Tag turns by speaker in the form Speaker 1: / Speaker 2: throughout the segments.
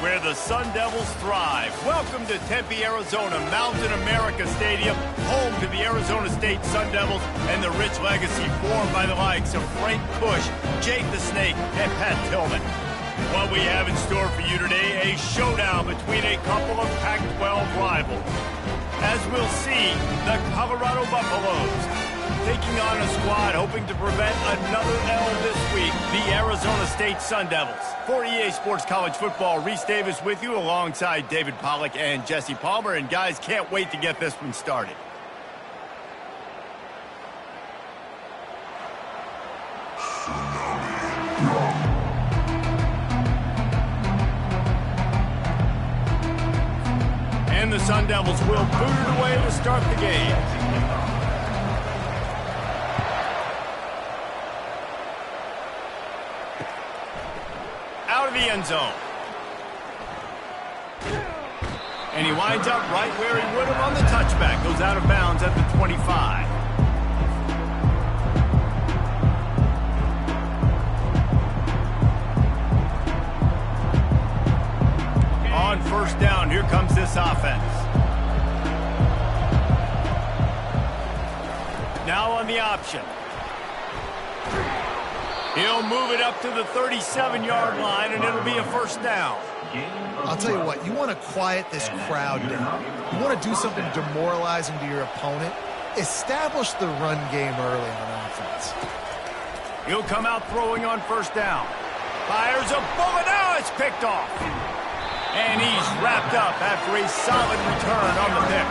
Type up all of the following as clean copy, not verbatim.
Speaker 1: where the Sun Devils thrive. Welcome to Tempe, Arizona, Mountain America Stadium, home to the Arizona State Sun Devils and the rich legacy formed by the likes of Frank Bush, Jake the Snake, and Pat Tillman. What we have in store for you today, a showdown between a couple of Pac-12 rivals. As we'll see, the Colorado Buffaloes taking on a squad hoping to prevent another L this week, the Arizona State Sun Devils. For EA Sports College Football, Reese Davis with you alongside David Pollack and Jesse Palmer. And guys, can't wait to get this one started. And the Sun Devils will boot it away to start the game. Out of the end zone. And he winds up right where he would have on the touchback. Goes out of bounds at the 25. On first down, here comes this offense. Now on the option. He'll move it up to the 37-yard line, and it'll be a first down.
Speaker 2: I'll tell you what, you want to quiet this crowd down. You want to do something demoralizing to your opponent. Establish the run game early on offense.
Speaker 1: He'll come out throwing on first down. Fires a bullet. Now it's picked off. And he's wrapped up after a solid return on the pick.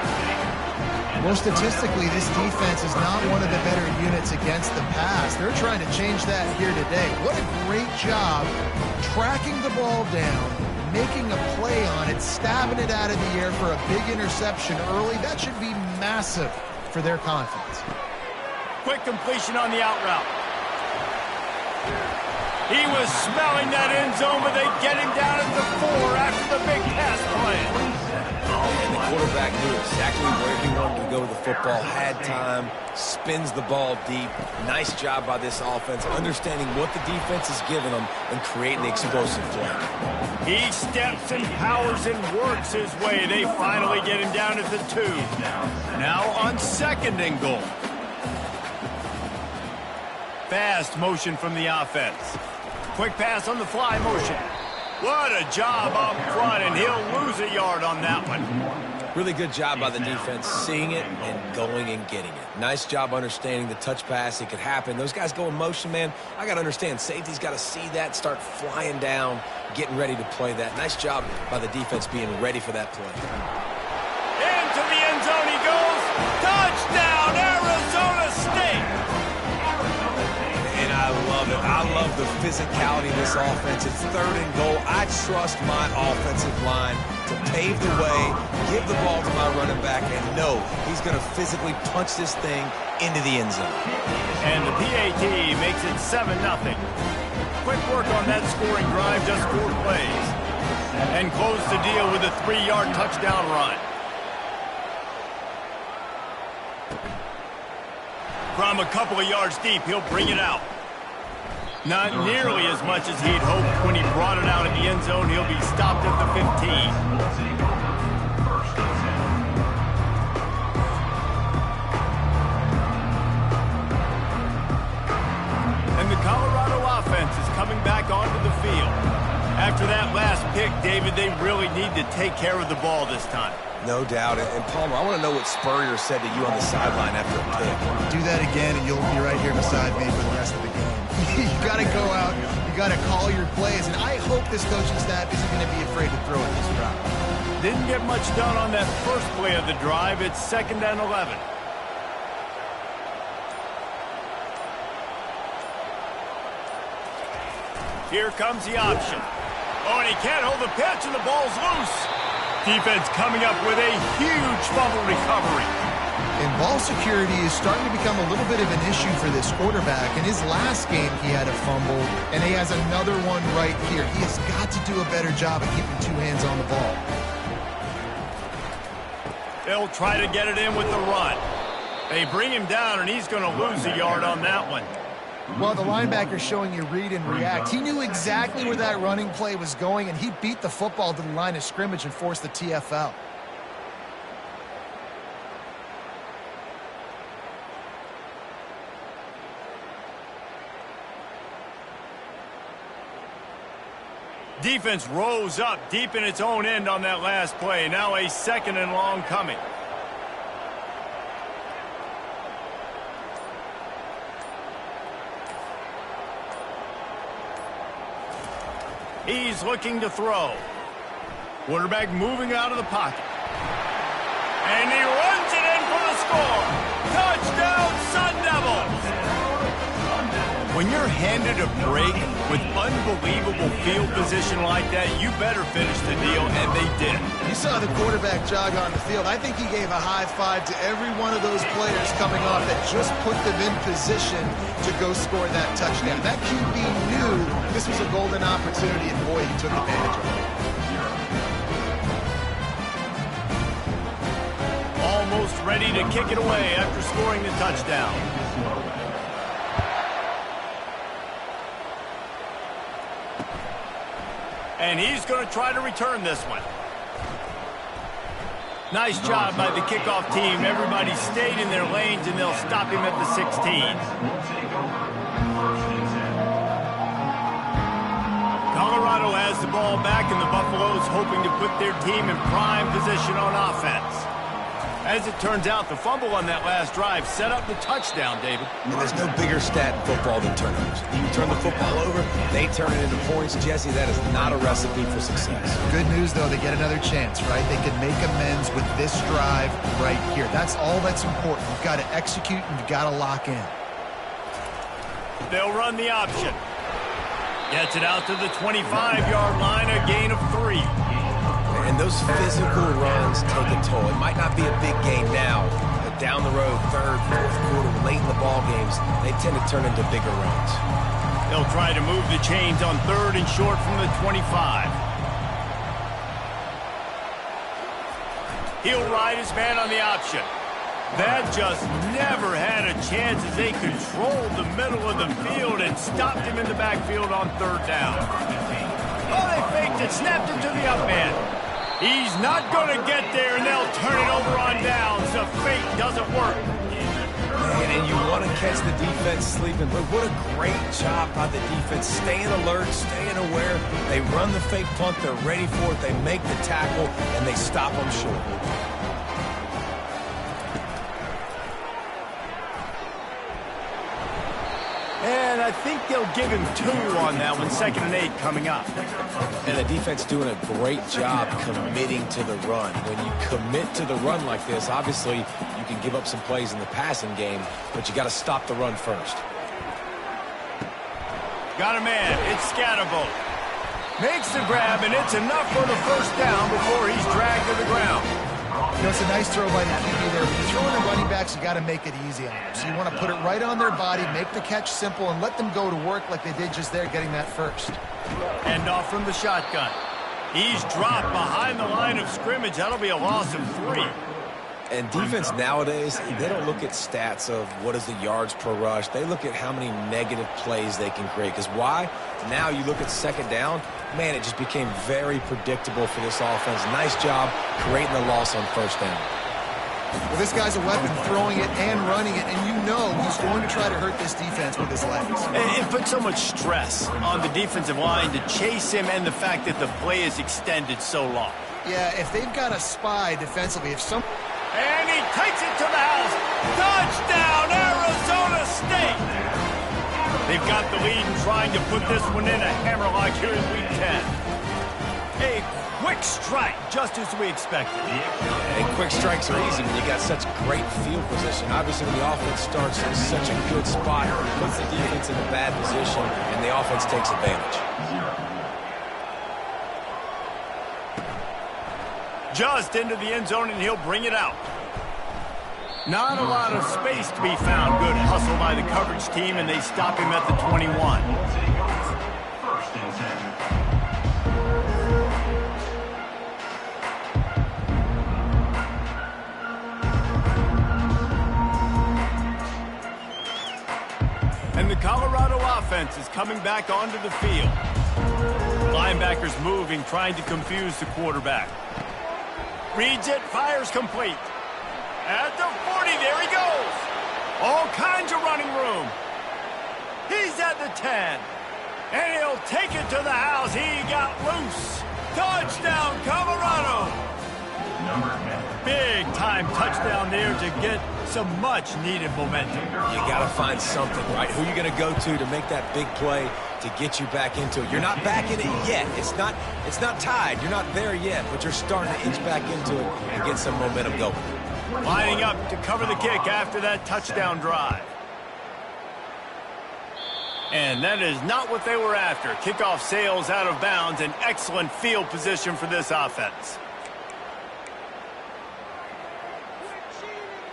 Speaker 2: Well, statistically, this defense is not one of the better units against the pass. They're trying to change that here today. What a great job tracking the ball down, making a play on it, stabbing it out of the air for a big interception early. That should be massive for their confidence.
Speaker 1: Quick completion on the out route. He was smelling that end zone, but they get him down at the 4 after the big pass play.
Speaker 3: And the quarterback knew exactly where he wanted to go with the football, had time, spins the ball deep. Nice job by this offense, understanding what the defense is giving them and creating the explosive play.
Speaker 1: He steps and powers and works his way. They finally get him down at the 2. Now on second and goal. Fast motion from the offense. Quick pass on the fly motion. What a job up front, and he'll lose a yard on that one.
Speaker 3: Really good job by the defense, seeing it and going and getting it. Nice job understanding the touch pass. It could happen. Those guys go in motion, man. I got to understand, safety's got to see that, start flying down, getting ready to play that. Nice job by the defense being ready for that play.
Speaker 1: Into the end zone he goes. Touchdown, Arizona State.
Speaker 3: And I love it. I love the physicality of this offense. It's third and goal. I trust my offensive line to pave the way, give the ball to my running back, and know he's going to physically punch this thing into the end zone.
Speaker 1: And the PAT makes it 7-0. Quick work on that scoring drive, just 4 plays. And close the deal with a 3-yard touchdown run. From a couple of yards deep, he'll bring it out. Not nearly as much as he'd hoped when he brought it out in the end zone. He'll be stopped at the 15. And the Colorado offense is coming back onto the field. After that last pick, David, they really need to take care of the ball this time.
Speaker 3: No doubt. And Palmer, I want to know what Spurrier said to you on the sideline after a pick.
Speaker 2: Do that again, and you'll be right here beside me for the rest of the game. You got to go out. You got to call your plays. And I hope this coaching staff isn't going to be afraid to throw at this drive.
Speaker 1: Didn't get much done on that first play of the drive. It's 2nd and 11. Here comes the option. Oh, and he can't hold the pitch, and the ball's loose. Defense coming up with a huge fumble recovery.
Speaker 2: And ball security is starting to become a little bit of an issue for this quarterback. In his last game, he had a fumble, and he has another one right here. He has got to do a better job of keeping 2 hands on the ball.
Speaker 1: They'll try to get it in with the run. They bring him down, and he's going to lose a yard on that one.
Speaker 2: Well, the linebacker's showing you read and react. He knew exactly where that running play was going, and he beat the football to the line of scrimmage and forced the TFL.
Speaker 1: Defense rose up deep in its own end on that last play. Now a 2nd and long coming. He's looking to throw. Quarterback moving out of the pocket. And he runs it in for the score. Touchdown, Sun Devils! When you're handed a break with unbelievable field position like that, you better finish the deal, and they did.
Speaker 2: You saw the quarterback jog on the field. I think he gave a high five to every one of those players coming off that just put them in position to go score that touchdown. That QB knew this was a golden opportunity, and boy, he took advantage of it.
Speaker 1: Almost ready to kick it away after scoring the touchdown. And he's going to try to return this one. Nice job by the kickoff team. Everybody stayed in their lanes, and they'll stop him at the 16. Colorado has the ball back, and the Buffaloes hoping to put their team in prime position on offense. As it turns out, the fumble on that last drive set up the touchdown, David.
Speaker 3: And there's no bigger stat in football than turnovers. You turn the football over, they turn it into points. Jesse, that is not a recipe for success.
Speaker 2: Good news, though, they get another chance, right? They can make amends with this drive right here. That's all that's important. You've got to execute, and you've got to lock in.
Speaker 1: They'll run the option. Gets it out to the 25-yard line, a gain of 3.
Speaker 3: And those physical runs take a toll. It might not be a big game now, but down the road, 3rd, 4th quarter, late in the ball games, they tend to turn into bigger runs.
Speaker 1: They'll try to move the chains on 3rd and short from the 25. He'll ride his man on the option. That just never had a chance as they controlled the middle of the field and stopped him in the backfield on 3rd down. Oh, they faked it, snapped it to the up end. He's not going to get there, and they'll turn it over on downs. The fake doesn't work.
Speaker 3: Man, and you want to catch the defense sleeping, but what a great job by the defense. Staying alert, staying aware. They run the fake punt. They're ready for it. They make the tackle, and they stop them short.
Speaker 1: And I think they'll give him 2 on that one. 2nd and 8 coming up.
Speaker 3: And the defense doing a great job committing to the run. When you commit to the run like this, obviously you can give up some plays in the passing game, but you got to stop the run first.
Speaker 1: Got a man. It's Scatterbo. Makes the grab, and it's enough for the 1st down before he's dragged to the ground.
Speaker 2: You know, it's a nice throw by the QB there. When you're throwing the running backs, you got to make it easy on them. So you want to put it right on their body, make the catch simple, and let them go to work like they did just there, getting that first.
Speaker 1: End off from the shotgun. He's dropped behind the line of scrimmage. That'll be a loss of 3.
Speaker 3: And defense nowadays, they don't look at stats of what is the yards per rush. They look at how many negative plays they can create. Because why? Now you look at 2nd down, man, it just became very predictable for this offense. Nice job creating the loss on 1st down.
Speaker 2: Well, this guy's a weapon, throwing it and running it, and you know he's going to try to hurt this defense with his legs.
Speaker 1: It puts so much stress on the defensive line to chase him, and the fact that the play is extended so long.
Speaker 2: Yeah, if they've got a spy defensively,
Speaker 1: And he takes it to the house. Touchdown, Arizona State! They've got the lead and trying to put this one in a hammerlock here in Week 10. A quick strike, just as we expected.
Speaker 3: And quick strikes are easy when you got such great field position. Obviously, when the offense starts in such a good spot, it puts the defense in a bad position, and the offense takes advantage.
Speaker 1: Just into the end zone, and he'll bring it out. Not a lot of space to be found. Good hustle by the coverage team, and they stop him at the 21. And the Colorado offense is coming back onto the field. Linebackers moving, trying to confuse the quarterback. Reads it, fires complete. At the 40, there he goes. All kinds of running room. He's at the 10. And he'll take it to the house. He got loose. Touchdown, Colorado. Big time touchdown there to get some much needed momentum.
Speaker 3: You got to find something, right? Who are you going to go to make that big play to get you back into it? You're not back in it yet. It's not tied. You're not there yet, but you're starting to inch back into it and get some momentum going.
Speaker 1: Lining up to cover the kick after that touchdown drive. And that is not what they were after. Kickoff sails out of bounds. An excellent field position for this offense.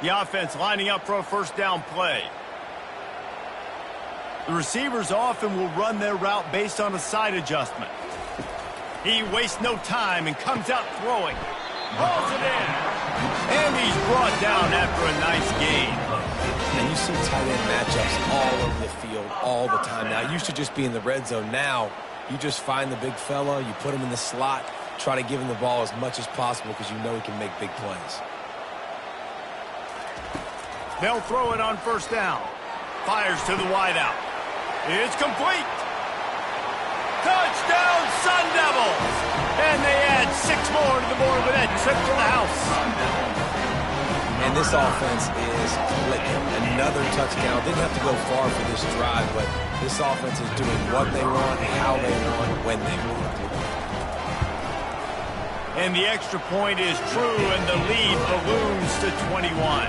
Speaker 1: The offense lining up for a first down play. The receivers often will run their route based on a side adjustment. He wastes no time and comes out throwing. Hauls it in. And he's brought down after a nice gain.
Speaker 3: And you see tight end matchups all over the field all the time now. It used to just be in the red zone. Now you just find the big fella, you put him in the slot, try to give him the ball as much as possible because you know he can make big plays.
Speaker 1: They'll throw it on first down. Fires to the wideout. It's complete. Touchdown, Sun Devils! And they add 6 more to the board with that trip to the house.
Speaker 3: And this offense is clicking. Another touchdown. Didn't have to go far for this drive, but this offense is doing what they want, how they want, when they want.
Speaker 1: And the extra point is true, and the lead balloons to 21.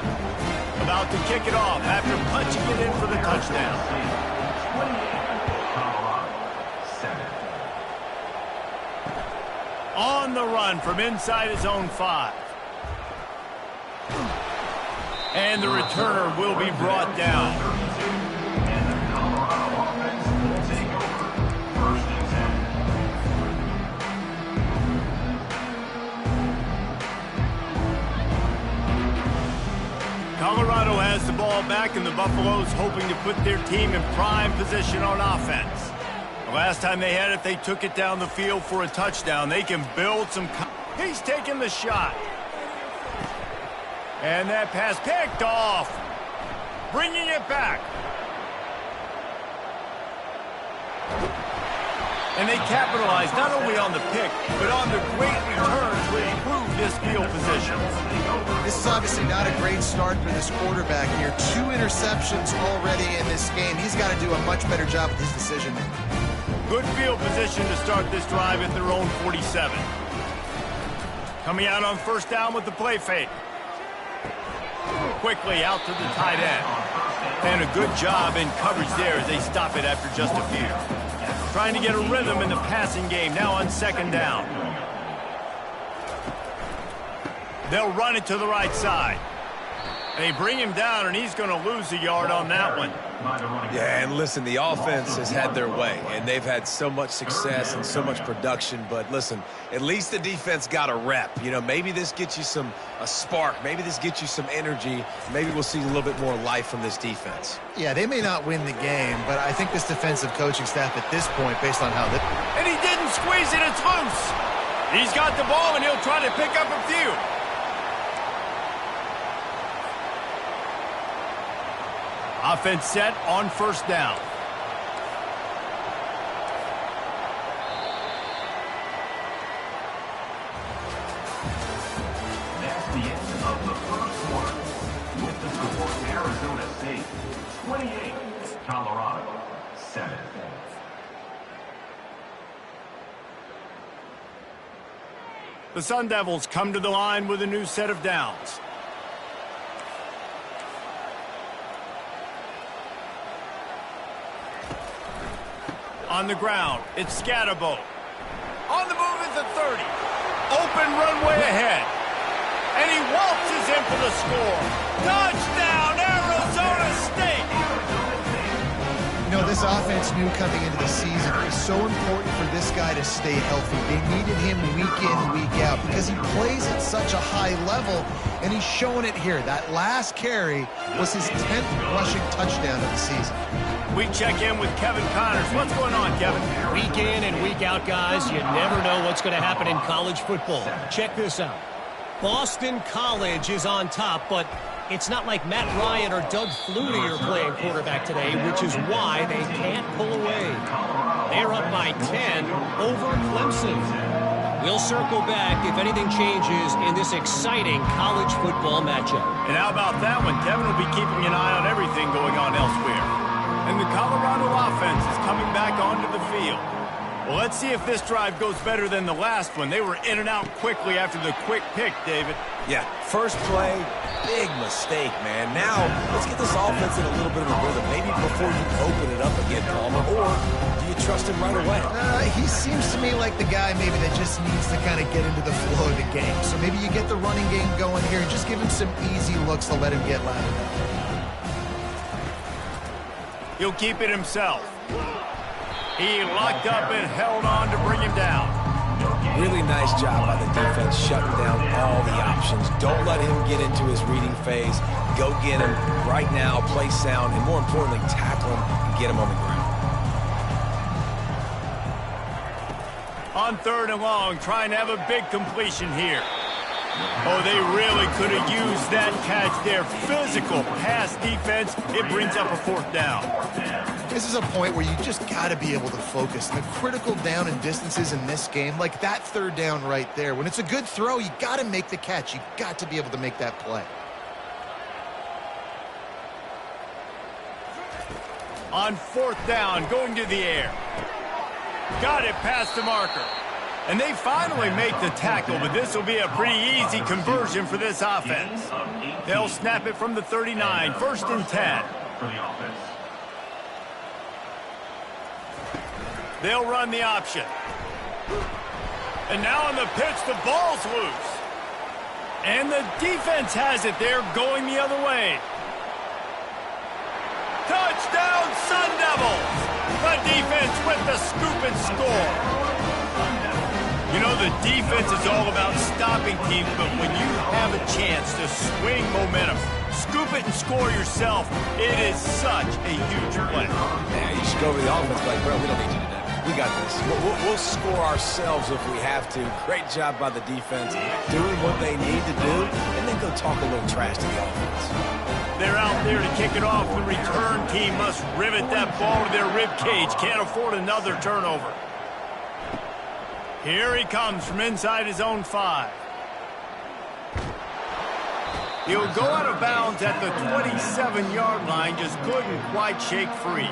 Speaker 1: About to kick it off after punching it in for the touchdown. On the run from inside his own 5. And the returner will be brought down. Colorado has the ball back, and the Buffaloes hoping to put their team in prime position on offense. The last time they had it, they took it down the field for a touchdown. They can build some... He's taking the shot. And that pass picked off. Bringing it back. And they capitalized not only on the pick, but on the great returns to improve this field position.
Speaker 2: This is obviously not a great start for this quarterback here. 2 interceptions already in this game. He's got to do a much better job with his decision making.
Speaker 1: Good field position to start this drive at their own 47. Coming out on first down with the play fake. Quickly out to the tight end. And a good job in coverage there as they stop it after just a few. Trying to get a rhythm in the passing game now on second down. They'll run it to the right side. They bring him down, and he's going to lose a yard on that one.
Speaker 3: Yeah, and listen, the offense has had their way, and they've had so much success and so much production. But listen, at least the defense got a rep. You know, maybe this gets you a spark. Maybe this gets you some energy. Maybe we'll see a little bit more life from this defense.
Speaker 2: Yeah, they may not win the game, but I think this defensive coaching staff at this point, based on how they...
Speaker 1: And he didn't squeeze it. It's loose. He's got the ball, and he'll try to pick up a few. Offense set on first down.
Speaker 4: That's the end of the first quarter. With the score, Arizona State 28, Colorado 7.
Speaker 1: The Sun Devils come to the line with a new set of downs. On the ground, it's Scatterbo. On the move at the 30. Open runway ahead. And he waltzes in for the score. Touchdown, Arizona State!
Speaker 2: You know, this offense knew coming into the season it was so important for this guy to stay healthy. They needed him week in, week out because he plays at such a high level. and he's showing it here. That last carry was his 10th rushing touchdown of the season.
Speaker 1: We check in with Kevin Connors. What's going on, Kevin?
Speaker 5: Week in and week out, guys, you never know what's going to happen in college football. Check this out. Boston College is on top, but it's not like Matt Ryan or Doug Flutie are playing quarterback today, which is why they can't pull away. They're up by 10 over Clemson. We'll circle back if anything changes in this exciting college football matchup.
Speaker 1: And how about that one? Kevin will be keeping an eye on everything going on elsewhere. And the Colorado offense is coming back onto the field. Well, let's see if this drive goes better than the last one. They were in and out quickly after the quick pick, David.
Speaker 3: Yeah, first play, big mistake, man. Now, let's get this offense in a little bit of a rhythm. Maybe before you open it up again, Palmer, or do you trust him right away?
Speaker 2: He seems to me like the guy maybe that just needs to kind of get into the flow of the game. So maybe you get the running game going here. Just give him some easy looks to let him get lathered up.
Speaker 1: He'll keep it himself. He locked up and held on to bring him down.
Speaker 3: Really nice job by the defense shutting down all the options. Don't let him get into his reading phase. Go get him right now, play sound, and more importantly, tackle him and get him on the ground.
Speaker 1: On 3rd and long, trying to have a big completion here. Oh, they really could have used that catch there. Physical pass defense. It brings up a 4th down.
Speaker 2: This is a point where you just got to be able to focus. The critical down and distances in this game, like that 3rd down right there. When it's a good throw, you got to make the catch. You got to be able to make that play.
Speaker 1: On 4th down, going to the air. Got it past the marker. And they finally make the tackle, but this will be a pretty easy conversion for this offense. They'll snap it from the 39, 1st and 10.
Speaker 4: For the offense.
Speaker 1: They'll run the option. And now on the pitch, the ball's loose. And the defense has it there, going the other way. Touchdown, Sun Devils! The defense with the scoop and score. You know, the defense is all about stopping teams, but when you have a chance to swing momentum, scoop it and score yourself, it is such a huge play.
Speaker 3: Yeah, you should go over the offense like, bro, we don't need you today. We got this. We'll score ourselves if we have to. Great job by the defense, doing what they need to do, and then go talk a little trash to the offense.
Speaker 1: They're out there to kick it off. The return team must rivet that ball to their rib cage. Can't afford another turnover. Here he comes from inside his own 5. He'll go out of bounds at the 27-yard line. Just couldn't quite shake free.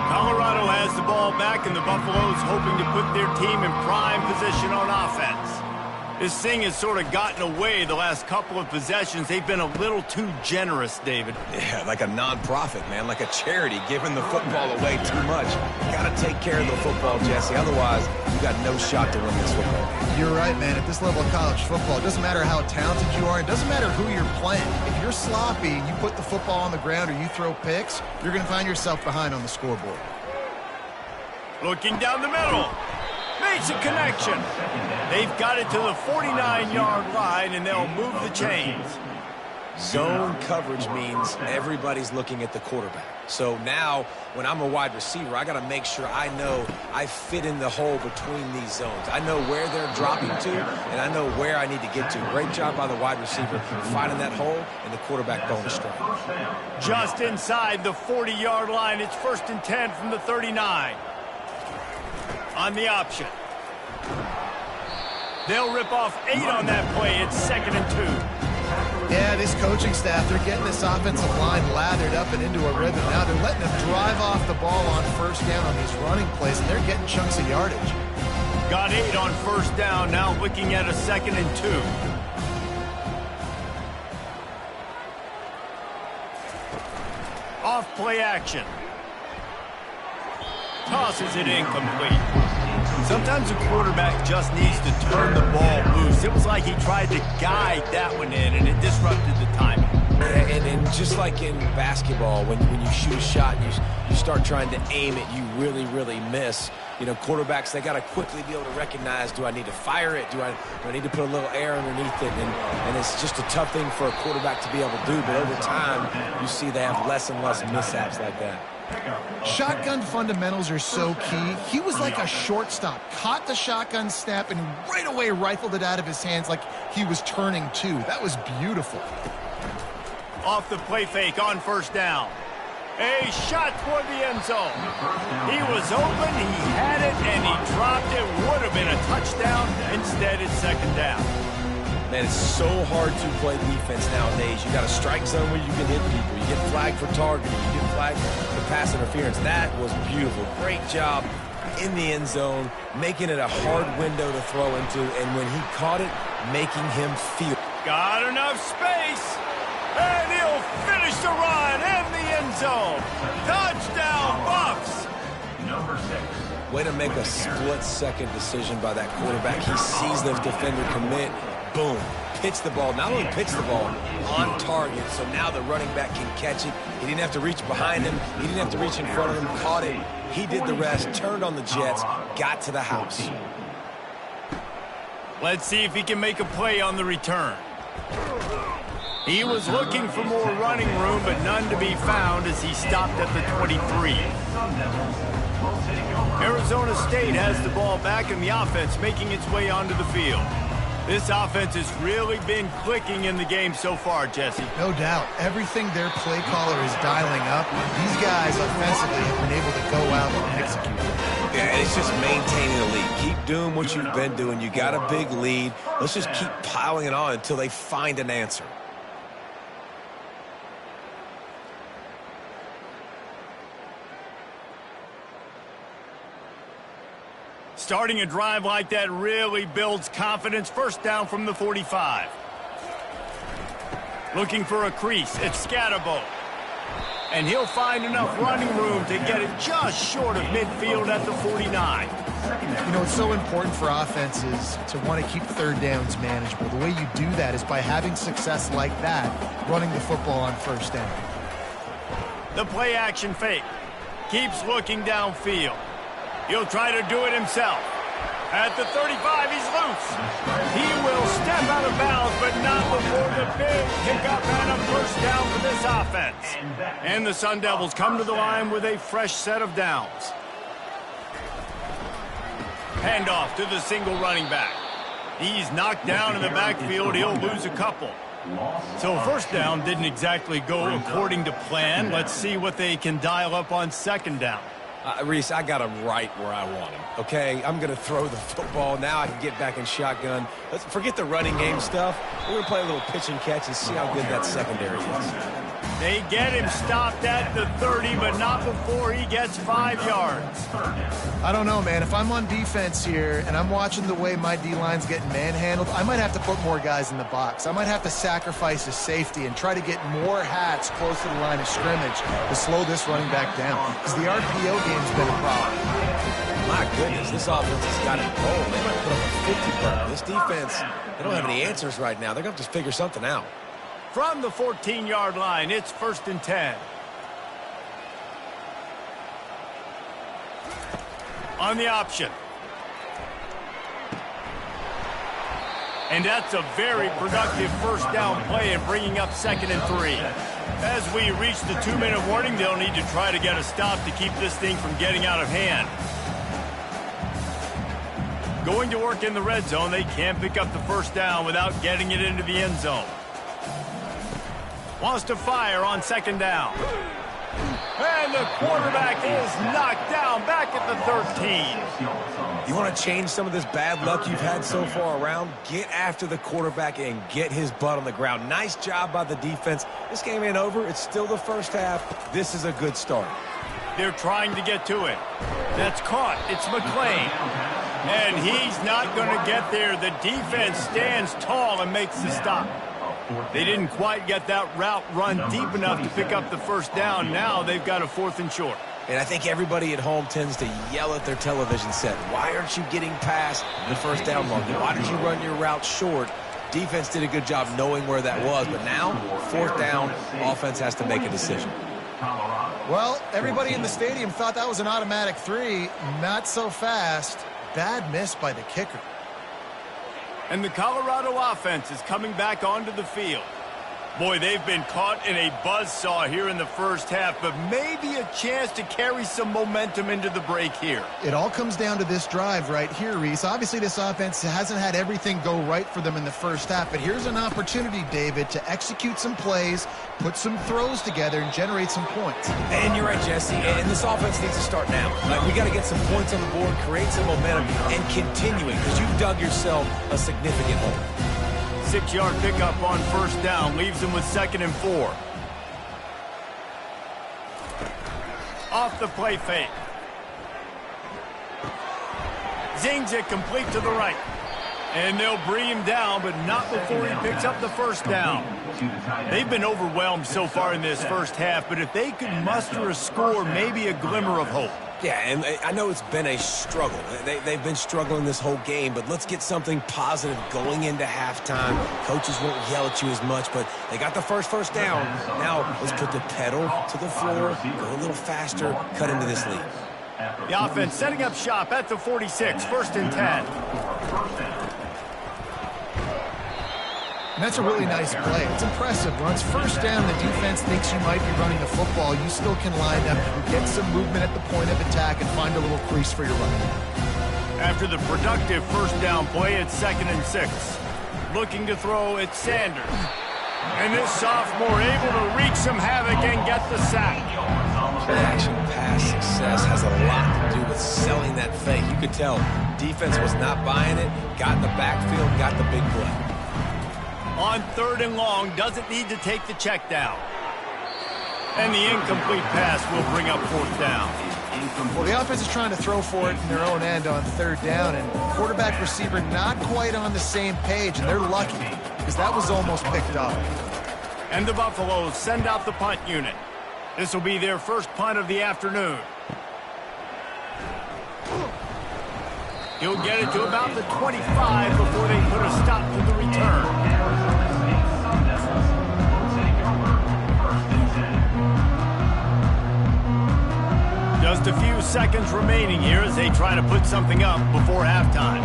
Speaker 1: Colorado has the ball back, and the Buffaloes hoping to put their team in prime position on offense. This thing has sort of gotten away the last couple of possessions. They've been a little too generous, David.
Speaker 3: Yeah, like a non-profit, man, like a charity, giving the football away too much. You got to take care of the football, Jesse. Otherwise, you got no shot to win this football game.
Speaker 2: You're right, man. At this level of college football, it doesn't matter how talented you are. It doesn't matter who you're playing. If you're sloppy and you put the football on the ground or you throw picks, you're going to find yourself behind on the scoreboard.
Speaker 1: Looking down the middle. Makes a connection. They've got it to the 49-yard line, and they'll move the chains.
Speaker 3: Zone coverage means everybody's looking at the quarterback. So now, when I'm a wide receiver, I got to make sure I know I fit in the hole between these zones. I know where they're dropping to, and I know where I need to get to. Great job by the wide receiver finding that hole, and the quarterback going straight.
Speaker 1: Just inside the 40-yard line. It's 1st and 10 from the 39. On the option. They'll rip off 8 on that play. It's 2nd and 2.
Speaker 2: Yeah, this coaching staff, they're getting this offensive line lathered up and into a rhythm. Now they're letting them drive off the ball on 1st down on these running plays, and they're getting chunks of yardage.
Speaker 1: Got 8 on 1st down. Now looking at a 2nd and 2. Off play action. Tosses it incomplete. Sometimes a quarterback just needs to turn the ball loose. It was like he tried to guide that one in, and it disrupted the timing.
Speaker 3: And just like in basketball, when you shoot a shot and you start trying to aim it, you really, really miss. You know, quarterbacks, they got to quickly be able to recognize, do I need to fire it? Do I need to put a little air underneath it? And it's just a tough thing for a quarterback to be able to do. But over time, you see they have less and less mishaps like that.
Speaker 2: Shotgun fundamentals are so key. He was like a shortstop, caught the shotgun snap and right away rifled it out of his hands like he was turning two. That was beautiful.
Speaker 1: Off the play fake on first down. A shot toward the end zone. He was open, he had it, and he dropped it. Would have been a touchdown. Instead, it's second down.
Speaker 3: Man, it's so hard to play defense nowadays. You got a strike zone where you can hit people. You get flagged for targeting. You get flagged for pass interference. That was beautiful. Great job in the end zone, making it a hard window to throw into, and when he caught it, making him feel.
Speaker 1: Got enough space, and he'll finish the run in the end zone. Touchdown, Buffs!
Speaker 4: Number 6.
Speaker 3: Way to make a split-second decision by that quarterback. He sees the defender commit. Boom. Pitch the ball. Not only pitch the ball, on target. So now the running back can catch it. He didn't have to reach behind him. He didn't have to reach in front of him. Caught it. He did the rest. Turned on the Jets. Got to the house.
Speaker 1: Let's see if he can make a play on the return. He was looking for more running room, but none to be found as he stopped at the 23. Arizona State has the ball back in the offense, making its way onto the field. This offense has really been clicking in the game so far, Jesse.
Speaker 2: No doubt. Everything their play caller is dialing up, these guys offensively have been able to go out and execute.
Speaker 3: Yeah, and it's just maintaining the lead. Keep doing what you've been doing. You got a big lead. Let's just keep piling it on until they find an answer.
Speaker 1: Starting a drive like that really builds confidence. First down from the 45. Looking for a crease. It's Scatterbo. And he'll find enough running room to get it just short of midfield at the 49.
Speaker 2: You know, it's so important for offenses to want to keep third downs manageable. The way you do that is by having success like that, running the football on first down.
Speaker 1: The play action fake. Keeps looking downfield. He'll try to do it himself. At the 35, he's loose. He will step out of bounds, but not before the big pickup and a first down for this offense. And the Sun Devils come to the line with a fresh set of downs. Handoff to the single running back. He's knocked down in the backfield. He'll lose a couple. So first down didn't exactly go according to plan. Let's see what they can dial up on second down.
Speaker 3: Reese, I got him right where I want him, okay? I'm going to throw the football. Now I can get back in shotgun. Let's forget the running game stuff. We're going to play a little pitch and catch and see how good that secondary is.
Speaker 1: They get him stopped at the 30, but not before he gets 5 yards.
Speaker 2: I don't know, man. If I'm on defense here and I'm watching the way my D-line's getting manhandled, I might have to put more guys in the box. I might have to sacrifice a safety and try to get more hats close to the line of scrimmage to slow this running back down, because the RPO game's been a problem.
Speaker 3: My goodness, this offense has got it rolling. They might put up a 50 burn. This defense, they don't have any answers right now. They're going to have to figure something out.
Speaker 1: From the 14-yard line, it's 1st and 10. On the option. And that's a very productive first down play and bringing up 2nd and 3. As we reach the 2-minute warning, they'll need to try to get a stop to keep this thing from getting out of hand. Going to work in the red zone, they can't pick up the first down without getting it into the end zone. Wants to fire on 2nd down. And the quarterback is knocked down back at the 13.
Speaker 3: You want to change some of this bad luck you've had so far around? Get after the quarterback and get his butt on the ground. Nice job by the defense. This game ain't over. It's still the first half. This is a good start.
Speaker 1: They're trying to get to it. That's caught. It's McClain. And he's not going to get there. The defense stands tall and makes the stop. They didn't quite get that route run deep enough to pick up the first down. Now they've got a 4th and short.
Speaker 3: And I think everybody at home tends to yell at their television set. Why aren't you getting past the first down marker? Why did you run your route short? Defense did a good job knowing where that was, but now, 4th down, offense has to make a decision.
Speaker 2: Well, everybody in the stadium thought that was an automatic 3. Not so fast. Bad miss by the kicker.
Speaker 1: And the Colorado offense is coming back onto the field. Boy, they've been caught in a buzzsaw here in the first half, but maybe a chance to carry some momentum into the break here.
Speaker 2: It all comes down to this drive right here, Reese. Obviously, this offense hasn't had everything go right for them in the first half, but here's an opportunity, David, to execute some plays, put some throws together, and generate some points.
Speaker 3: And you're right, Jesse, and this offense needs to start now. We got to get some points on the board, create some momentum, and continue it, because you've dug yourself a significant hole.
Speaker 1: 6-yard pickup on 1st down leaves them with 2nd and 4. Off the play fake. Zings it complete to the right. And they'll bring him down, but not before he picks up the 1st down. They've been overwhelmed so far in this first half, but if they could muster a score, maybe a glimmer of hope.
Speaker 3: Yeah, and I know it's been a struggle. They've been struggling this whole game, but let's get something positive going into halftime. Coaches won't yell at you as much, but they got the first down. Now let's put the pedal to the floor, go a little faster, cut into this lead.
Speaker 1: The offense setting up shop at the 46, 1st and 10.
Speaker 2: And that's a really nice play. It's impressive. Once 1st down, the defense thinks you might be running the football. You still can line up, get some movement at the point of attack, and find a little crease for your running.
Speaker 1: After the productive 1st down play, it's 2nd and 6. Looking to throw, it's Sanders. And this sophomore able to wreak some havoc and get the sack.
Speaker 3: Action pass success has a lot to do with selling that fake. You could tell defense was not buying it, got in the backfield, got the big play.
Speaker 1: On 3rd and long, doesn't need to take the check down. And the incomplete pass will bring up 4th down.
Speaker 2: Well, the offense is trying to throw for it in their own end on 3rd down, and quarterback receiver not quite on the same page, and they're lucky because that was almost picked up.
Speaker 1: And the Buffaloes send out the punt unit. This will be their first punt of the afternoon. He'll get it to about the 25 before they put a stop to the return. Just a few seconds remaining here as they try to put something up before halftime.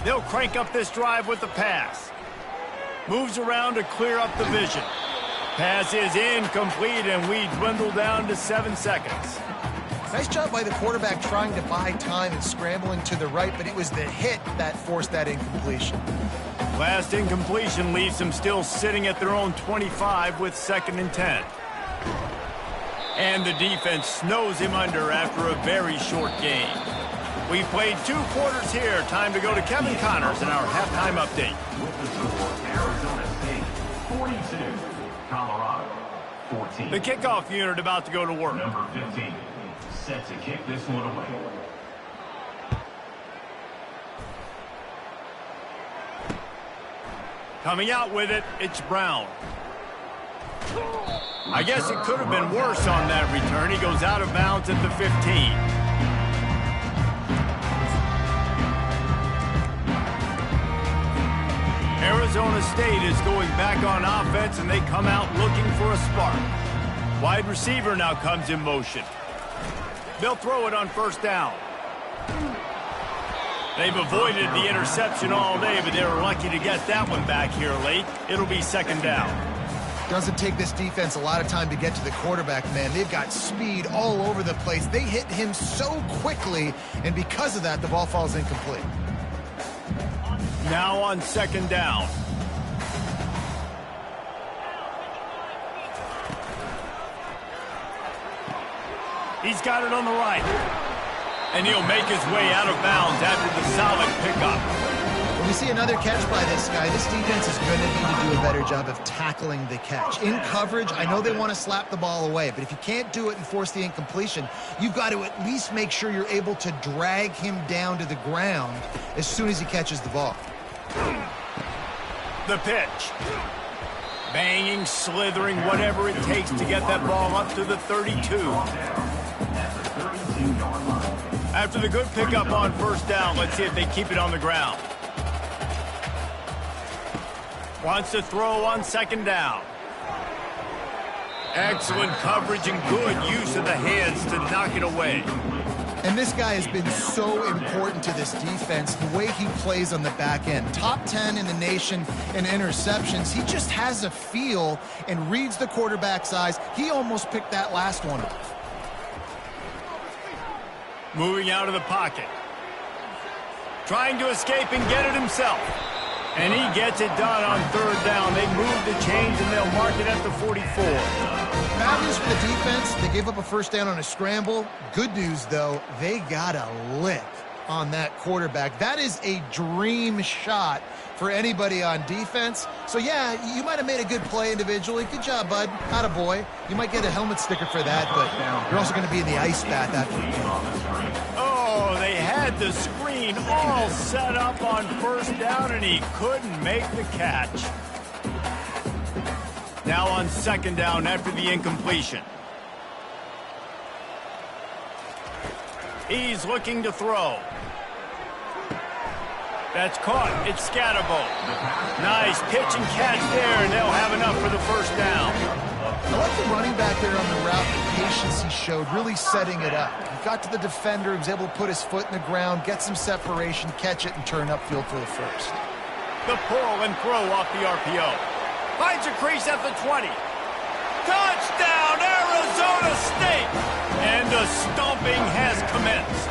Speaker 1: They'll crank up this drive with the pass. Moves around to clear up the vision. Pass is incomplete, and we dwindle down to 7 seconds.
Speaker 2: Nice job by the quarterback trying to buy time and scrambling to the right, but it was the hit that forced that incompletion.
Speaker 1: Last incompletion leaves them still sitting at their own 25 with 2nd and 10. And the defense snows him under after a very short game. We've played 2 quarters here. Time to go to Kevin Connors in our halftime update.
Speaker 4: With the score, Arizona State 42, Colorado 14.
Speaker 1: The kickoff unit about to go to work.
Speaker 4: Number 15, set to kick this one away.
Speaker 1: Coming out with it, it's Brown. I guess it could have been worse on that return. He goes out of bounds at the 15. Arizona State is going back on offense, and they come out looking for a spark. Wide receiver now comes in motion. They'll throw it on 1st down. They've avoided the interception all day, but they were lucky to get that one back here late. It'll be 2nd down.
Speaker 2: Doesn't take this defense a lot of time to get to the quarterback, man. They've got speed all over the place. They hit him so quickly, and because of that, the ball falls incomplete.
Speaker 1: Now on 2nd down. He's got it on the right. And he'll make his way out of bounds after the solid pickup.
Speaker 2: When we see another catch by this guy, this defense is going to need to do a better job of tackling the catch. In coverage, I know they want to slap the ball away, but if you can't do it and force the incompletion, you've got to at least make sure you're able to drag him down to the ground as soon as he catches the ball.
Speaker 1: The pitch. Banging, slithering, whatever it takes to get that ball up to the 32. After the good pickup on 1st down, let's see if they keep it on the ground. Wants to throw on second down. Excellent coverage and good use of the hands to knock it away.
Speaker 2: And this guy has been so important to this defense, the way he plays on the back end. Top 10 in the nation in interceptions. He just has a feel and reads the quarterback's eyes. He almost picked that last one off.
Speaker 1: Moving out of the pocket. Trying to escape and get it himself. And he gets it done on third down. They move the chains and they'll mark it at the 44.
Speaker 2: Bad news for the defense. They gave up a first down on a scramble. Good news, though, they got a lick on that quarterback. That is a dream shot for anybody on defense. So, yeah, you might have made a good play individually. Good job, bud. Attaboy. You might get a helmet sticker for that, but you're also going to be in the ice bath after the game.
Speaker 1: Oh, they had the screen all set up on first down, and he couldn't make the catch. Now on second down after the incompletion. He's looking to throw. That's caught. It's Scatterbo. Nice pitch and catch there, and they'll have enough for the first down.
Speaker 2: I like the running back there on the route, the patience he showed, really setting it up. He got to the defender, he was able to put his foot in the ground, get some separation, catch it, and turn upfield for the first.
Speaker 1: The pull and throw off the RPO. Finds a crease at the 20. Touchdown, Arizona State! And the stomping has commenced.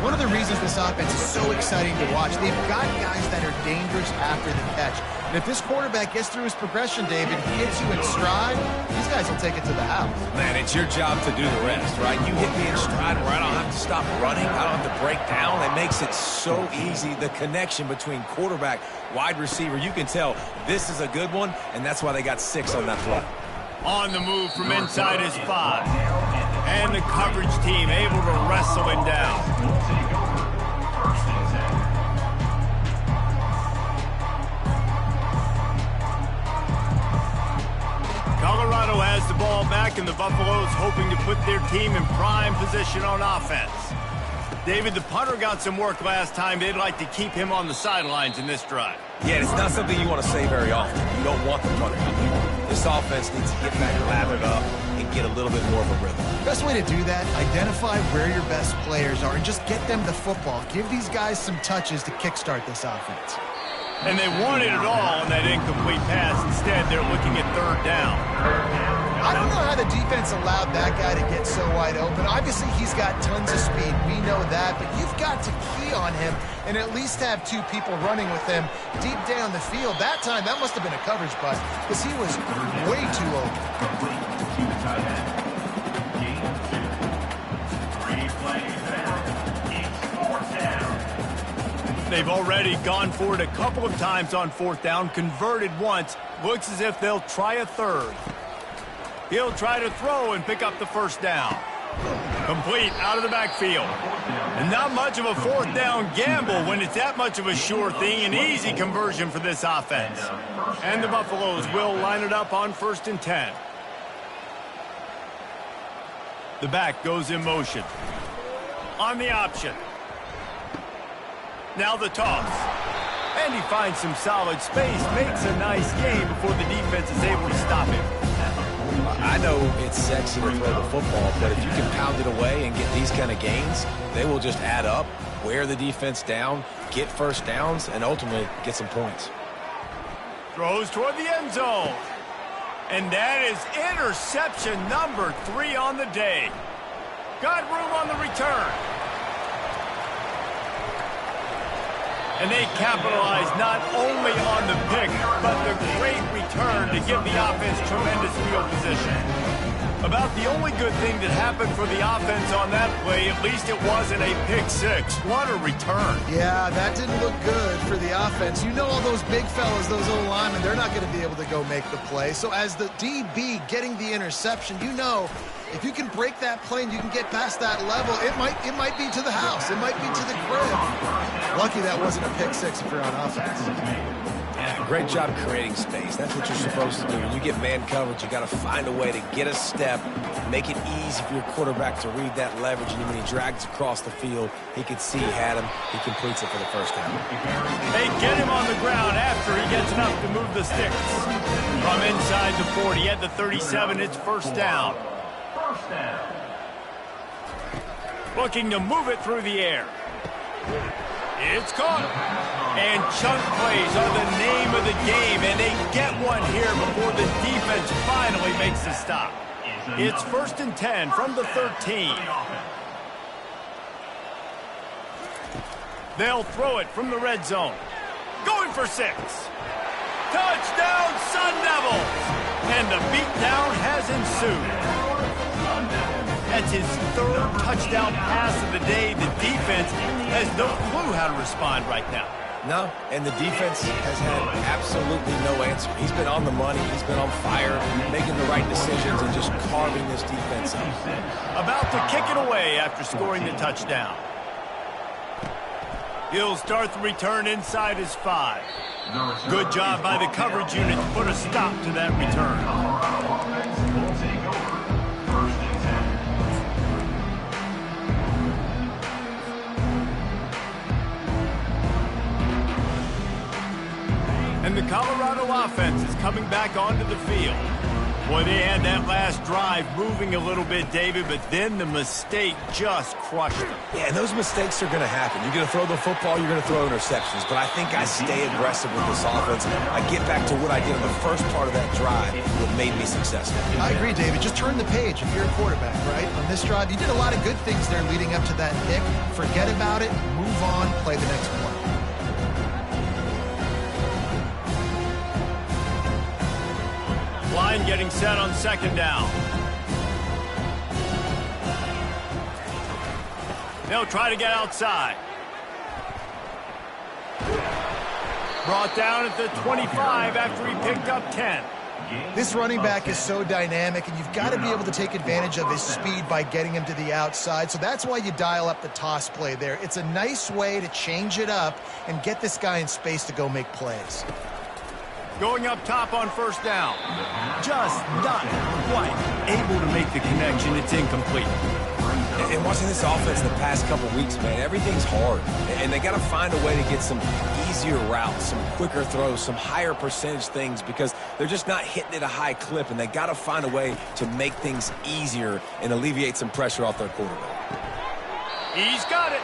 Speaker 2: One of the reasons this offense is so exciting to watch, they've got guys that are dangerous after the catch. And if this quarterback gets through his progression, David, hits you in stride, these guys will take it to the house.
Speaker 3: Man, it's your job to do the rest, right? You hit me in stride where I don't have to stop running. I don't have to break down. It makes it so easy. The connection between quarterback, wide receiver, you can tell this is a good one, and that's why they got 6 on that play.
Speaker 1: On the move from inside his 5. And the coverage team able to wrestle him down. Colorado has the ball back, and the Buffaloes hoping to put their team in prime position on offense. David, the punter got some work last time. They'd like to keep him on the sidelines in this drive.
Speaker 3: Yeah, it's not something you want to say very often. You don't want the punter out there. This offense needs to get back lathered up and get a little bit more of a rhythm.
Speaker 2: Best way to do that, identify where your best players are and just get them the football. Give these guys some touches to kickstart this offense.
Speaker 1: And they wanted it all on that incomplete pass. Instead, they're looking at third down.
Speaker 2: I don't know how the defense allowed that guy to get so wide open. Obviously, he's got tons of speed. We know that. But you've got to key on him and at least have 2 people running with him deep down the field. That time, that must have been a coverage bust because he was way too open.
Speaker 4: Complete to the tight end. Game 2. 3 plays down. It's 4th down.
Speaker 1: They've already gone for it a couple of times on 4th down, converted once. Looks as if they'll try a third. He'll try to throw and pick up the first down. Complete out of the backfield. And not much of a 4th down gamble when it's that much of a sure thing. An easy conversion for this offense. And the Buffaloes will line it up on 1st and 10. The back goes in motion. On the option. Now the toss. And he finds some solid space, makes a nice game before the defense is able to stop him.
Speaker 3: I know it's sexy to throw the football, but if you can pound it away and get these kind of gains, they will just add up, wear the defense down, get first downs, and ultimately get some points.
Speaker 1: Throws toward the end zone. And that is interception number 3 on the day. Got room on the return. And they capitalize not only on the pick, but the great return to give the offense tremendous field position. About the only good thing that happened for the offense on that play, at least it wasn't a pick 6. What a return.
Speaker 2: Yeah, that didn't look good for the offense. You know all those big fellas, those O-linemen, they're not going to be able to go make the play. So as the DB getting the interception, you know if you can break that play and you can get past that level, it might be to the house. It might be to the crib. Lucky that wasn't a pick 6 if you're on offense.
Speaker 3: Yeah, great job creating space. That's what you're supposed to do. When you get man coverage, you got to find a way to get a step, make it easy for your quarterback to read that leverage, and when he drags across the field, he can see he had him. He completes it for the first down.
Speaker 1: They get him on the ground after he gets enough to move the sticks. From inside the 40 at the 37, it's first down.
Speaker 4: First down.
Speaker 1: Looking to move it through the air. It's caught. And chunk plays are the name of the game, and they get one here before the defense finally makes a stop. It's first and 10 from the 13. They'll throw it from the red zone. Going for 6. Touchdown, Sun Devils! And the beatdown has ensued. That's his 3rd touchdown pass of the day. The defense has no clue how to respond right now.
Speaker 3: No, and the defense has had absolutely no answer. He's been on the money. He's been on fire, making the right decisions and just carving this defense up.
Speaker 1: About to kick it away after scoring the touchdown. He'll start the return inside his 5. Good job by the coverage unit to put a stop to that return. And the Colorado offense is coming back onto the field. Boy, they had that last drive moving a little bit, David, but then the mistake just crushed them.
Speaker 3: Yeah, and those mistakes are going to happen. You're going to throw the football, you're going to throw interceptions. But I think I stay aggressive with this offense. I get back to what I did in the first part of that drive that made me successful.
Speaker 2: I agree, David. Just turn the page if you're a quarterback, right? On this drive, you did a lot of good things there leading up to that pick. Forget about it, move on, play the next play.
Speaker 1: Line getting set on second down. They'll try to get outside. Brought down at the 25 after he picked up 10.
Speaker 2: This running back is so dynamic, and you've got to be able to take advantage of his speed by getting him to the outside. So that's why you dial up the toss play there. It's a nice way to change it up and get this guy in space to go make plays.
Speaker 1: Going up top on first down. Just not quite able to make the connection. It's incomplete.
Speaker 3: And watching this offense the past couple weeks, man, everything's hard. And they got to find a way to get some easier routes, some quicker throws, some higher percentage things because they're just not hitting at a high clip. And they got to find a way to make things easier and alleviate some pressure off their quarterback.
Speaker 1: He's got it.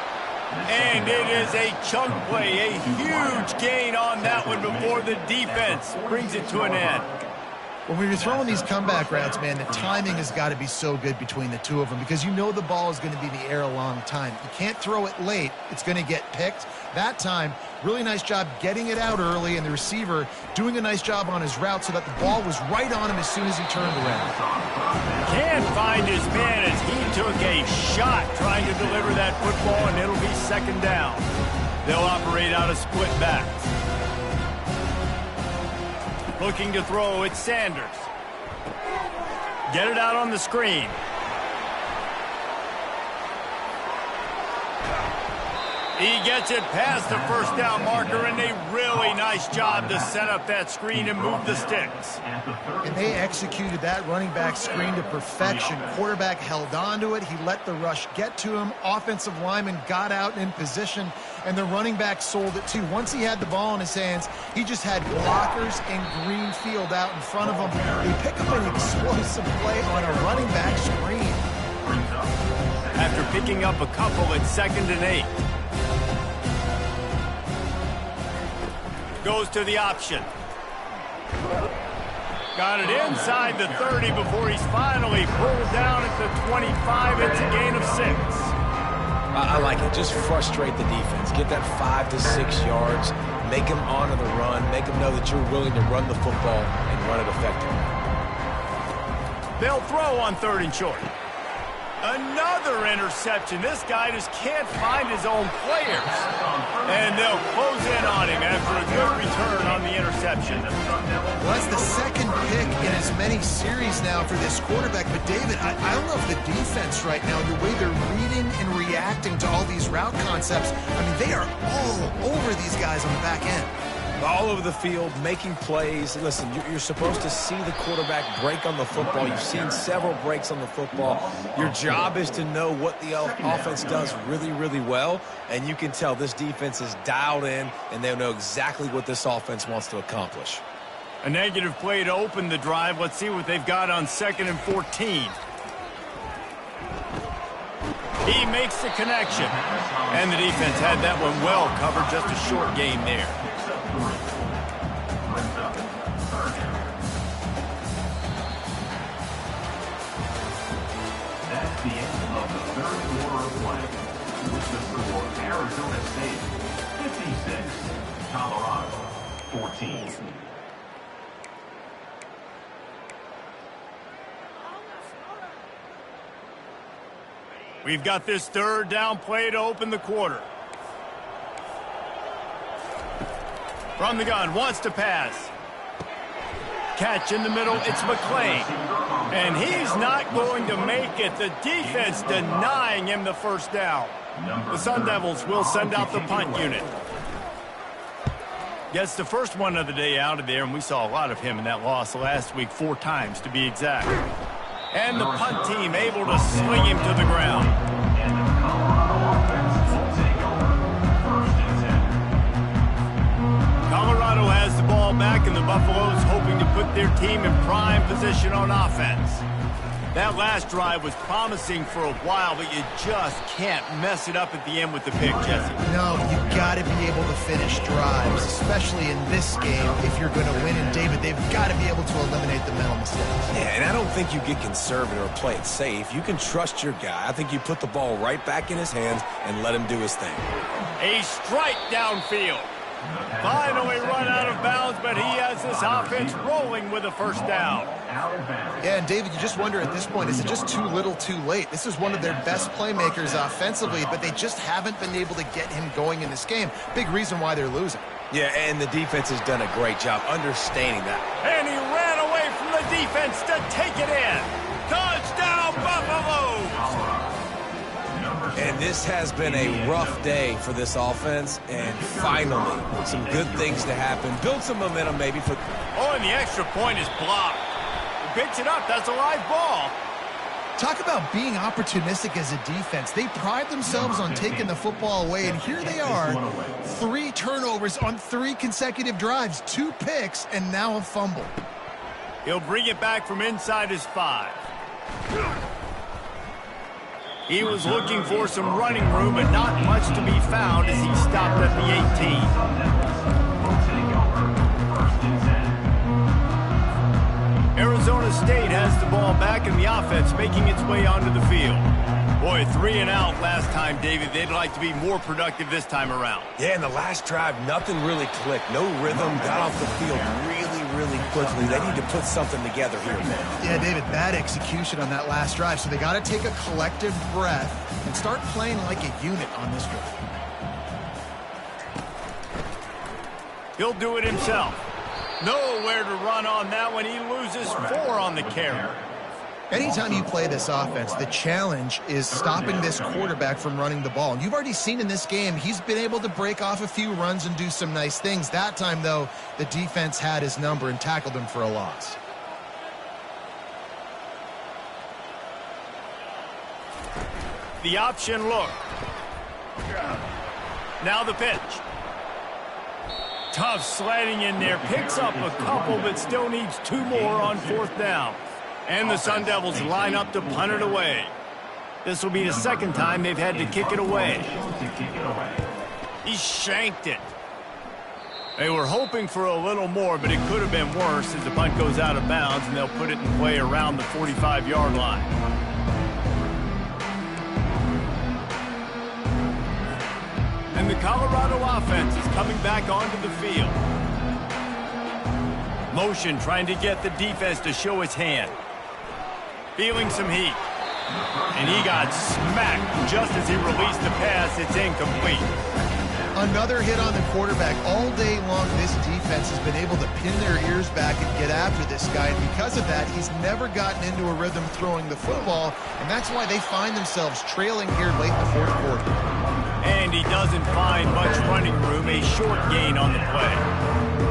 Speaker 1: And it is a chunk play, a huge gain on that one before the defense brings it to an end.
Speaker 2: When you're throwing these comeback routes, man, the timing has got to be so good between the two of them because you know the ball is going to be in the air a long time. You can't throw it late. It's going to get picked. That time, really nice job getting it out early, and the receiver doing a nice job on his route so that the ball was right on him as soon as he turned around.
Speaker 1: Can't find his man as he took a shot trying to deliver that football, and it'll be second down. They'll operate out of split backs. Looking to throw, it's Sanders. Get it out on the screen. He gets it past the first down marker, and a really nice job to set up that screen and move the sticks.
Speaker 2: And they executed that running back screen to perfection. Quarterback held on to it. He let the rush get to him. Offensive lineman got out in position, and the running back sold it too. Once he had the ball in his hands, he just had blockers and green field out in front of him. He picked up an explosive play on a running back screen.
Speaker 1: After picking up a couple, it's 2nd and 8. Goes to the option. Got it inside the 30 before he's finally pulled down at the 25. It's a gain of 6.
Speaker 3: I like it. Just frustrate the defense. Get that 5 to 6 yards. Make them honor the run. Make them know that you're willing to run the football and run it effectively.
Speaker 1: They'll throw on 3rd and short. Another interception. This guy just can't find his own players. And they'll close in on him after a good return on the interception.
Speaker 2: Well, that's the second pick in as many series now for this quarterback. But, David, I love the defense right now, the way they're reading and reacting to all these route concepts. I mean, they are all over these guys on the back end.
Speaker 3: All over the field, making plays. Listen, you're supposed to see the quarterback break on the football. You've seen several breaks on the football. Your job is to know what the offense does really, really well, and you can tell this defense is dialed in, and they know exactly what this offense wants to accomplish.
Speaker 1: A negative play to open the drive. Let's see what they've got on 2nd and 14. He makes the connection. And the defense had that one well covered. Just a short gain there.
Speaker 4: That's the end of the third quarter of play. With the score, Arizona State 56, Colorado 14.
Speaker 1: We've got this 3rd down play to open the quarter. From the gun, wants to pass. Catch in the middle, it's McClain. And he's not going to make it. The defense denying him the first down. The Sun Devils will send out the punt unit. Gets the first one of the day out of there, and we saw a lot of him in that loss last week, 4 times to be exact. And the punt team able to sling him to the ground.
Speaker 4: And the Colorado offense will take over 1st and 10.
Speaker 1: Colorado has the ball back, and the Buffaloes hoping to put their team in prime position on offense. That last drive was promising for a while, but you just can't mess it up at the end with the pick, Jesse.
Speaker 2: No, you got to be able to finish drives, especially in this game. If you're going to win, and David, they've got to be able to eliminate the mental mistakes.
Speaker 3: Yeah, and I don't think you get conservative or play it safe. You can trust your guy. I think you put the ball right back in his hands and let him do his thing.
Speaker 1: A strike downfield. Finally run out of bounds, but he has this offense rolling with a 1st down.
Speaker 2: Yeah, and David, you just wonder at this point, is it just too little too late? This is one of their best playmakers offensively, but they just haven't been able to get him going in this game. Big reason why they're losing.
Speaker 3: Yeah, and the defense has done a great job understanding that.
Speaker 1: And he ran away from the defense to take it in. Touchdown, Buffalo!
Speaker 3: And this has been a rough day for this offense, and finally, some good things to happen. Build some momentum maybe for...
Speaker 1: Oh, and the extra point is blocked. He picks it up. That's a live ball.
Speaker 2: Talk about being opportunistic as a defense. They pride themselves on taking the football away, and here they are, 3 turnovers on 3 consecutive drives, 2 picks, and now a fumble.
Speaker 1: He'll bring it back from inside his 5. He was looking for some running room, but not much to be found as he stopped at the 18. Arizona State has the ball back in the offense, making its way onto the field. Boy, 3 and out last time, David. They'd like to be more productive this time around.
Speaker 3: Yeah, in the last drive, nothing really clicked. No rhythm, got off the field really quickly. They need to put something together here.
Speaker 2: Yeah, David, bad execution on that last drive, so they got to take a collective breath and start playing like a unit on this drive.
Speaker 1: He'll do it himself. Nowhere to run on that one. He loses 4 on the carry.
Speaker 2: Anytime you play this offense, the challenge is stopping this quarterback from running the ball. And you've already seen in this game, he's been able to break off a few runs and do some nice things. That time, though, the defense had his number and tackled him for a loss.
Speaker 1: The option look. Now the pitch. Tough sliding in there. Picks up a couple, but still needs 2 more on 4th down. And the Sun Devils line up to punt it away. This will be the 2nd time they've had to kick it away. He shanked it. They were hoping for a little more, but it could have been worse as the punt goes out of bounds, and they'll put it in play around the 45-yard line. And the Colorado offense is coming back onto the field. Motion trying to get the defense to show its hand. Feeling some heat. And he got smacked just as he released the pass. It's incomplete.
Speaker 2: Another hit on the quarterback. All day long, this defense has been able to pin their ears back and get after this guy. And because of that, he's never gotten into a rhythm throwing the football. And that's why they find themselves trailing here late in the 4th quarter.
Speaker 1: And he doesn't find much running room. A short gain on the play.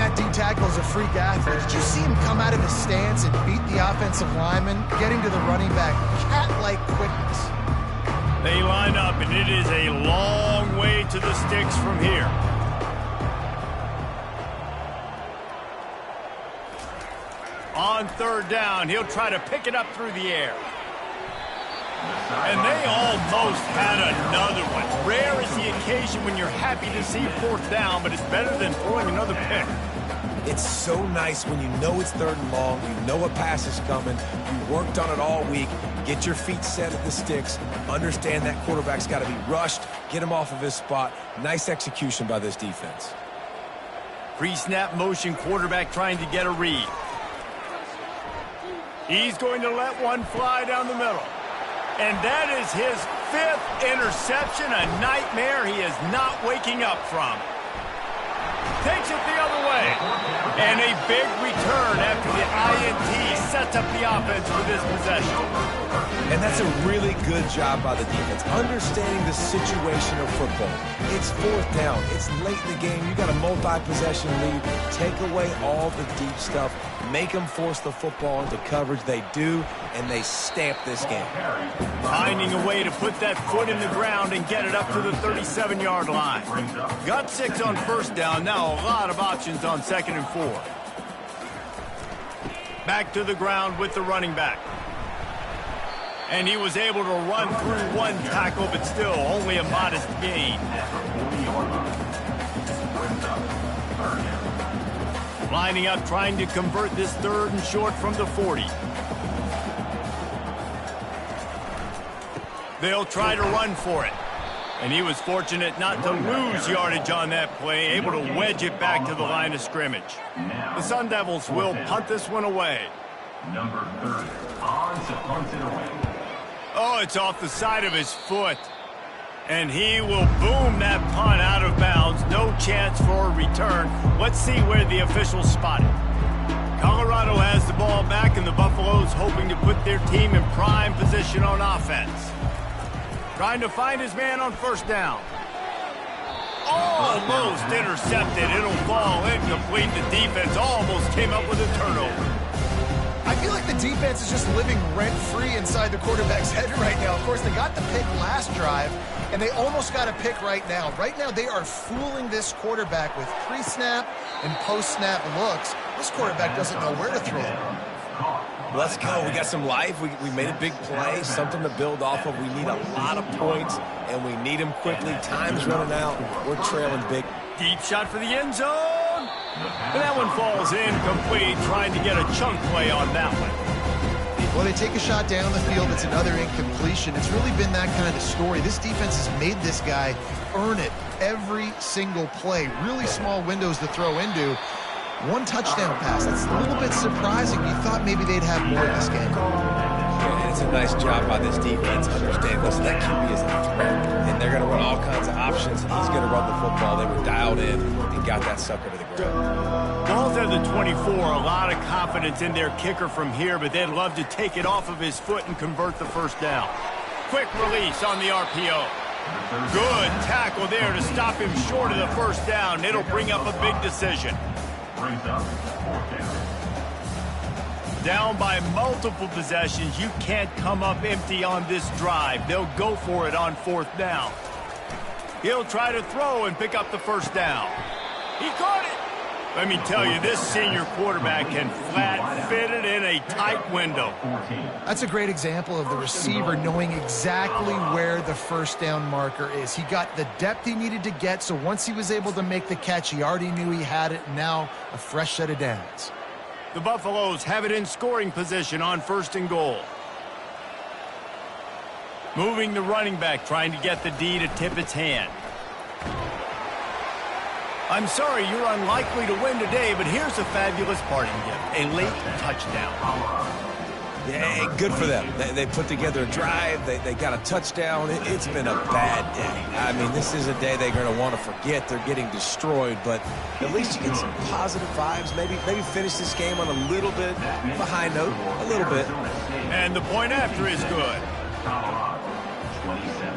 Speaker 2: that D-tackle is a freak athlete. Did you see him come out of his stance and beat the offensive lineman, getting to the running back? Cat-like quickness.
Speaker 1: They line up, and it is a long way to the sticks from here. On third down, he'll try to pick it up through the air. And they almost had another one. Rare is the occasion when you're happy to see fourth down, but it's better than throwing another pick.
Speaker 3: It's so nice when you know it's third and long, you know a pass is coming, you worked on it all week, get your feet set at the sticks, understand that quarterback's got to be rushed, get him off of his spot. Nice execution by this defense.
Speaker 1: Pre-snap motion, quarterback trying to get a read. He's going to let one fly down the middle. And that is his 5th interception, a nightmare he is not waking up from. Takes it the other way. And a big return after the INT sets up the offense for this possession.
Speaker 3: And that's a really good job by the defense, understanding the situation of football. It's fourth down. It's late in the game. You got a multi-possession lead. Take away all the deep stuff. Make them force the football into coverage. They do, and they stamp this game.
Speaker 1: Finding a way to put that foot in the ground and get it up to the 37-yard line. Got 6 on first down. Now a lot of options on 2nd and 4. Back to the ground with the running back. And he was able to run through one tackle, but still only a modest gain. Lining up, trying to convert this 3rd and short from the 40. They'll try to run for it. And he was fortunate not to lose yardage on that play, able to wedge it back to the line of scrimmage. The Sun Devils will punt this one away.
Speaker 4: Number 30, on to punt it away.
Speaker 1: Oh, it's off the side of his foot. And he will boom that punt out of bounds. No chance for a return. Let's see where the officials spot it. Colorado has the ball back, and the Buffaloes hoping to put their team in prime position on offense. Trying to find his man on first down. Almost intercepted. It'll fall incomplete. The defense almost came up with a turnover.
Speaker 2: I feel like the defense is just living rent-free inside the quarterback's head right now. Of course, they got the pick last drive, and they almost got a pick right now. Right now, they are fooling this quarterback with pre-snap and post-snap looks. This quarterback doesn't know where to throw it.
Speaker 3: Let's go. We got some life. We made a big play, something to build off of. We need a lot of points, and we need them quickly. Time's running out. We're trailing big.
Speaker 1: Deep shot for the end zone. And that one falls incomplete, trying to get a chunk play on that one.
Speaker 2: Well, they take a shot down the field. It's another incompletion. It's really been that kind of story. This defense has made this guy earn it every single play. Really small windows to throw into. One touchdown pass. That's a little bit surprising. You thought maybe they'd have more in this game.
Speaker 3: Yeah, and it's a nice job by this defense. Understand, listen, that QB is a threat, and they're going to run all kinds of options. He's going to run the football. They were dialed in and got that sucker to the ground.
Speaker 1: Ball's at the 24. A lot of confidence in their kicker from here, but they'd love to take it off of his foot and convert the first down. Quick release on the RPO. Good tackle there to stop him short of the first down. It'll bring up a big decision. Down by multiple possessions, you can't come up empty on this drive. They'll go for it on fourth down. He'll try to throw and pick up the first down. He caught it. Let me tell you, this senior quarterback can flat fit it in a tight window.
Speaker 2: That's a great example of the receiver knowing exactly where the first down marker is. He got the depth he needed to get, so once he was able to make the catch, he already knew he had it. Now a fresh set of downs.
Speaker 1: The Buffaloes have it in scoring position on first and goal. Moving the running back, trying to get the D to tip its hand. I'm sorry you're unlikely to win today, but here's a fabulous parting gift. A late touchdown.
Speaker 3: Yeah, good for them. They put together a drive. They got a touchdown. It's been a bad day. I mean, this is a day they're going to want to forget. They're getting destroyed, but at least you get some positive vibes. Maybe finish this game on a little bit of a high note, a little bit.
Speaker 1: And the point after is good.
Speaker 4: Colorado, 27.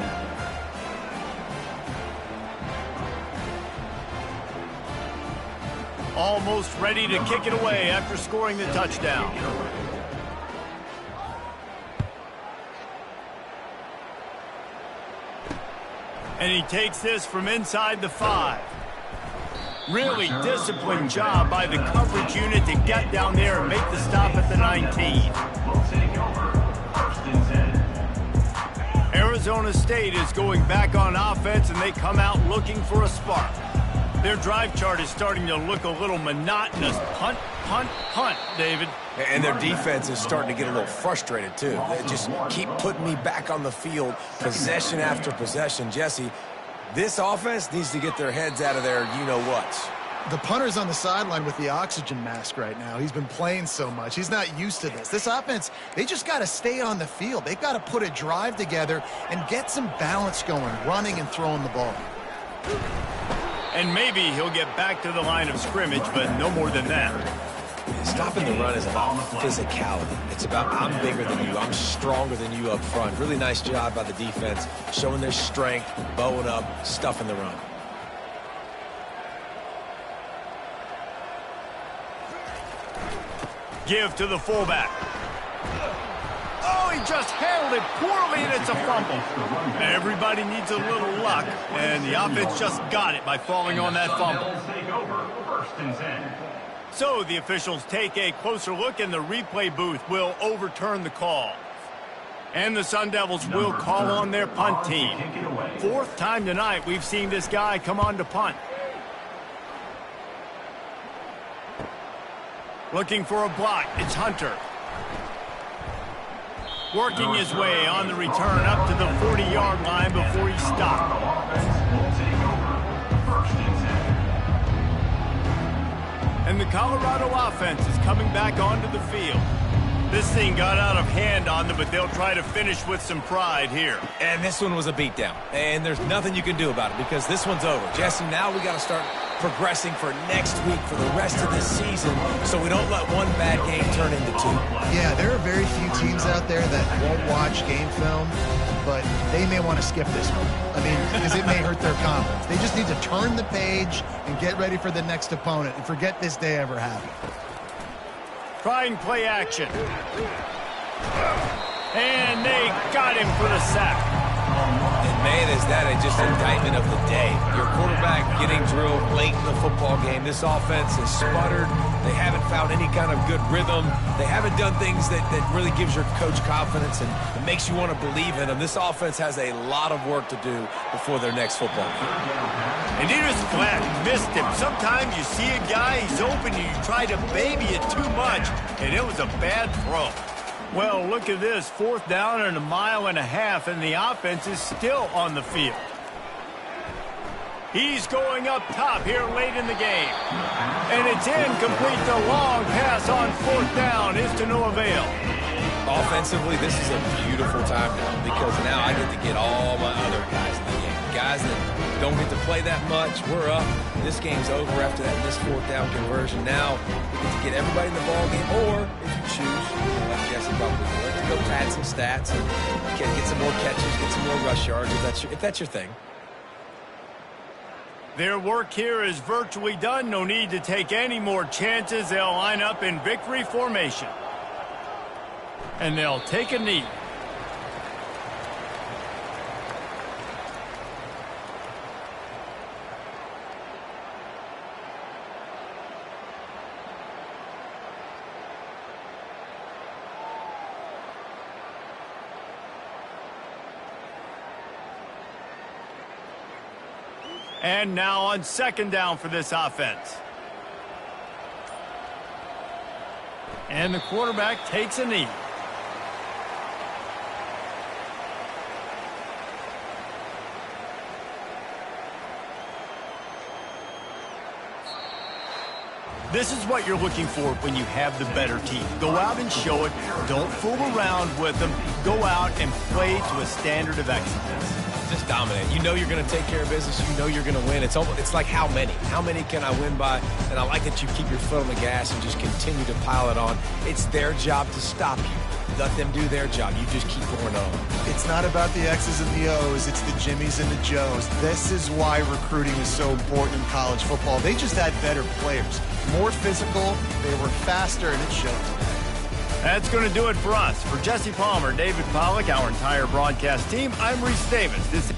Speaker 1: Almost ready to kick it away after scoring the touchdown. And he takes this from inside the 5. Really disciplined job by the coverage unit to get down there and make the stop at the 19. Arizona State is going back on offense, and they come out looking for a spark. Their drive chart is starting to look a little monotonous. Punt, punt, punt, David.
Speaker 3: And their defense is starting to get a little frustrated, too. They just keep putting me back on the field, possession after possession. Jesse, this offense needs to get their heads out of their you-know-whats.
Speaker 2: The punter's on the sideline with the oxygen mask right now. He's been playing so much. He's not used to this. This offense, they just got to stay on the field. They've got to put a drive together and get some balance going, running and throwing the ball.
Speaker 1: And maybe he'll get back to the line of scrimmage, but no more than that.
Speaker 3: Stopping the run is about physicality. It's about I'm bigger than you, I'm stronger than you up front. Really nice job by the defense, showing their strength, bowing up, stuffing the run.
Speaker 1: Give to the fullback. Oh, he just handled it poorly, and it's a fumble. Everybody needs a little luck, and the offense just got it by falling on that fumble. So the officials take a closer look, and the replay booth will overturn the call. And the Sun Devils will call on their punt team. 4th time tonight we've seen this guy come on to punt. Looking for a block, it's Hunter. Working his way on the return up to the 40-yard line before he stopped. And the Colorado offense is coming back onto the field. This thing got out of hand on them, but they'll try to finish with some pride here.
Speaker 3: And this one was a beatdown. And there's nothing you can do about it because this one's over. Jesse, now we got to start progressing for next week for the rest of this season so we don't let one bad game turn into 2.
Speaker 2: Yeah, there are very few teams out there that won't watch game film, but they may want to skip this one. I mean, because it may hurt their confidence. They just need to turn the page and get ready for the next opponent and forget this day ever happened.
Speaker 1: Trying play action. And they got him for the sack.
Speaker 3: And man, is that just an indictment of the day. Your quarterback getting drilled late in the football game. This offense has sputtered. They haven't found any kind of good rhythm. They haven't done things that really gives your coach confidence and it makes you want to believe in them. This offense has a lot of work to do before their next football game.
Speaker 1: And he just flat missed him. Sometimes you see a guy, he's open, and you try to baby it too much, and it was a bad throw. Well, look at this. 4th down and 1.5 miles, and the offense is still on the field. He's going up top here late in the game. And it's incomplete. The long pass on 4th down is to no avail.
Speaker 3: Offensively, this is a beautiful time now because now I get to get all my other guys in the game. Guys that don't get to play that much, we're up. This game's over after that missed 4th down conversion. Now we get to get everybody in the ball game, or if you choose, like Jesse probably would, to go pad some stats and get some more catches, get some more rush yards if that's your thing.
Speaker 1: Their work here is virtually done. No need to take any more chances. They'll line up in victory formation. And they'll take a knee. And now on 2nd down for this offense. And the quarterback takes a knee. This is what you're looking for when you have the better team. Go out and show it. Don't fool around with them. Go out and play to a standard of excellence.
Speaker 3: Just dominate. You know you're going to take care of business. You know you're going to win. It's like how many? How many can I win by? And I like that you keep your foot on the gas and just continue to pile it on. It's their job to stop you. let them do their job. You just keep going on.
Speaker 2: It's not about the X's and the O's. It's the Jimmies and the Joes. This is why recruiting is so important in college football. They just had better players, more physical, they were faster, and it showed today.
Speaker 1: That's going to do it for us. For Jesse Palmer, David Pollack, our entire broadcast team, I'm Reese Davis. This